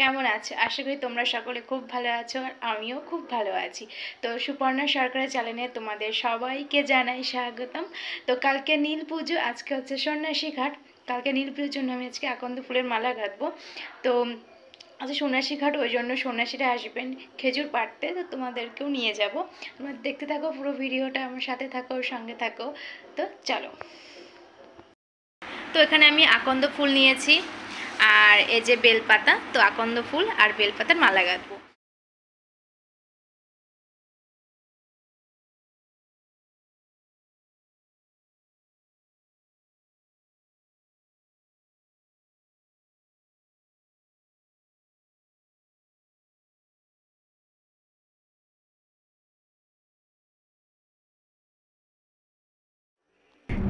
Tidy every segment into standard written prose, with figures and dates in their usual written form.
কেমন আছো? আশা করি তোমরা সকলে খুব ভালো আছো আর আমিও খুব ভালো আছি। তো সুপর্ণা সরকারের চ্যানেলে তোমাদের সবাইকে জানাই স্বাগতম। তো কালকে নীল পুজো, আজকে হচ্ছে সন্ন্যাসী ঘাট। কালকে নীল পুজোর জন্য আমি আজকে আকন্দ ফুলের মালা গাঁথবো। তো আচ্ছা সন্ন্যাসী ঘাট, ওই জন্য সন্ন্যাসীরা আসবেন খেজুর পাড়তে, তো তোমাদেরকেও নিয়ে যাব। তোমরা দেখতে থাকো পুরো ভিডিওটা, আমার সাথে থাকো, সঙ্গে থাকো। তো চলো। তো এখানে আমি আকন্দ ফুল নিয়েছি আর এই যে বেলপাতা, তো আকন্দ ফুল আর বেলপাতার মালা গাঁথবো।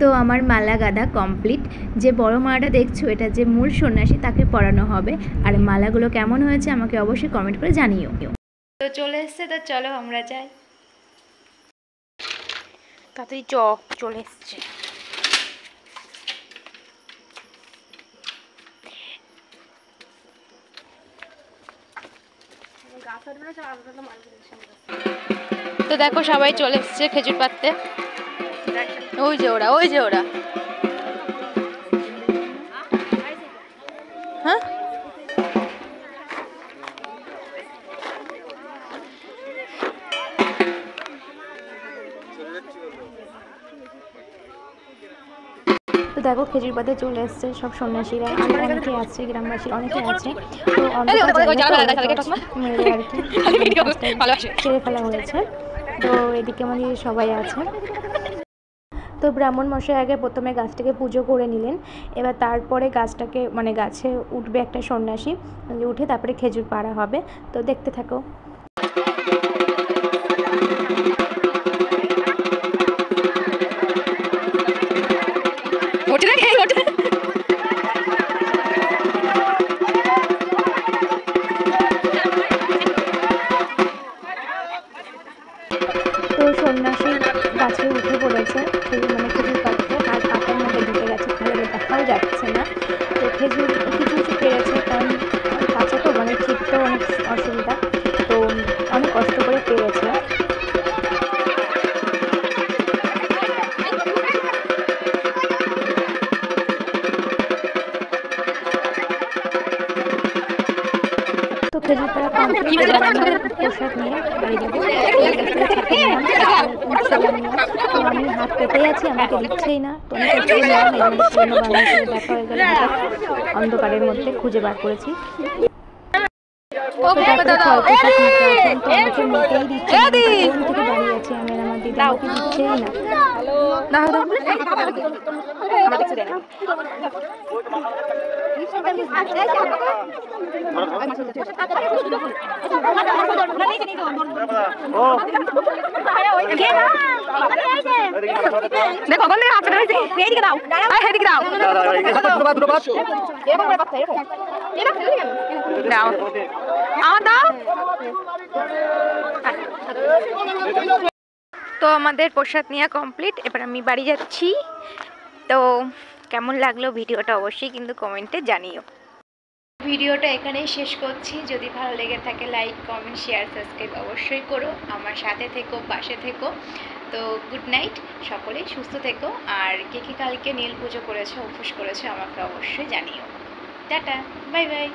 তো আমার মালা গাঁথা কমপ্লিট। যে বড় মালাটা দেখছো, এটা যে মূল সন্ন্যাসী তাকে পরানো হবে। আর মালাগুলো কেমন হয়েছে আমাকে অবশ্যই কমেন্ট করে জানিও। তো চলে এসছে, তো চলো আমরা যাই। তাতেই চলে এসছে। তো দেখো সবাই চলে এসছে খেজুর পাড়তে। ওই যে ওরা, ওই যে ওরা। হ্যাঁ, তো দেখো খেজুর পাতে চলে এসছে সব সন্ন্যাসীরা, আর অনেকে আছে, গ্রামবাসী অনেকে আছে। তো ছেড়ে ফেলা হয়েছে। তো এদিকে আমাদের সবাই আছে। তো ব্রাহ্মণ মশাই আগে প্রথমে গাছটাকে পুজো করে নিলেন। এবার তারপরে গাছটাকে মানে গাছে উঠবে একটা সন্ন্যাসী, উঠে তারপরে খেজুর পাড়া হবে। তো দেখতে থাকো। তো সন্ন্যাসী গাছে উঠে পড়েছে, মানে খেজুর পাড়তে, আর পাতার মধ্যে ঢুকে গেছে, ভালো দেখাও যাচ্ছে না। তো খেজুর কিছু কিছু পেরেছে, কারণ কাছে তো মানে ছিটতেও অনেক অসুবিধা, তো অনেক কষ্ট করে পেরেছে। তো খেজুর পাড়া কমপ্লিট, পোশাক নিয়ে বাড়ি যাবো। আমি হাত পেতেই আছি, আমাকে দিচ্ছেই না। তো অনেক কষ্ট করে দেখা হয়ে গেল, অন্ধকারের মধ্যে খুঁজে বার করেছি। দাঁড়িয়ে আছি আমি, আমার দিদি আমাকে দিচ্ছেই না। দেখো কোন দিকে হাতটা ধরেছে, এইদিকে দাও, আর এইদিকে দাও, দাও আমার দাও। তো আমাদের প্রসাদ নেওয়া কমপ্লিট, এবার আমি বাড়ি যাচ্ছি। তো কেমন লাগলো ভিডিওটা অবশ্যই কিন্তু কমেন্টে জানিও। ভিডিওটা এখানেই শেষ করছি। যদি ভালো লেগে থাকে লাইক, কমেন্ট, শেয়ার, সাবস্ক্রাইব অবশ্যই করো। আমার সাথে থেকো, পাশে থেকো। তো গুড নাইট, সকলেই সুস্থ থেকো। আর কে কে কালকে নীল পুজো করেছো, উপোস করেছো আমাকে অবশ্যই জানিও। Tata, bye bye.